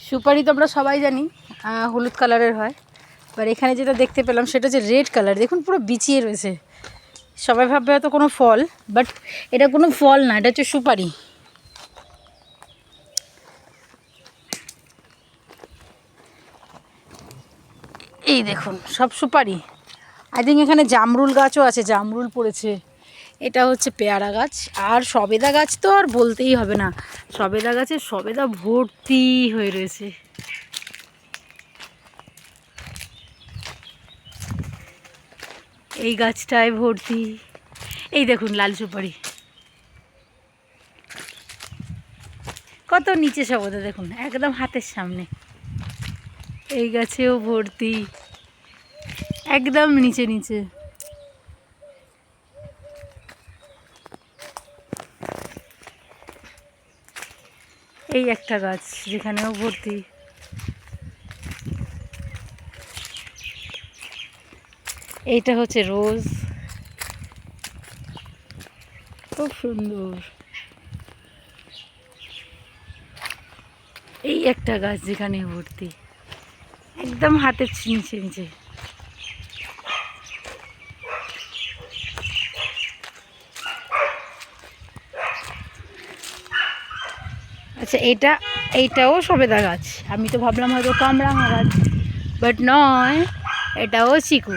সুপারি তো আমরা সবাই জানি হলুদ কালারের হয়, এবার এখানে যেটা দেখতে পেলাম সেটা হচ্ছে রেড কালার। দেখুন পুরো বিছিয়ে রয়েছে। সবাই ভাববে হয়তো কোনো ফল, বাট এটা কোনো ফল না, এটা হচ্ছে সুপারি। এই দেখুন সব সুপারি। আই থিঙ্ক এখানে জামরুল গাছও আছে, জামরুল পড়েছে। এটা হচ্ছে পেয়ারা গাছ। আর সবেদা গাছ তো আর বলতেই হবে না, সবেদা গাছে সবেদা ভর্তি হয়ে রয়েছে। এই গাছটায় ভর্তি। এই দেখুন লাল সুপারি কত নিচে সবেদা, দেখুন একদম হাতের সামনে। এই গাছেও ভর্তি, একদম নিচে নিচে। এই একটা গাছ যেখানেও ভর্তি। এইটা হচ্ছে রোজ, খুব সুন্দর। এই একটা গাছ যেখানে ভর্তি, একদম হাতের নিচে নিচে। আচ্ছা এইটাও সবেদা গাছ। আমি তো ভাবলাম হয়তো কামরাঙা গাছ, বাট নয়, এটাও চিকু।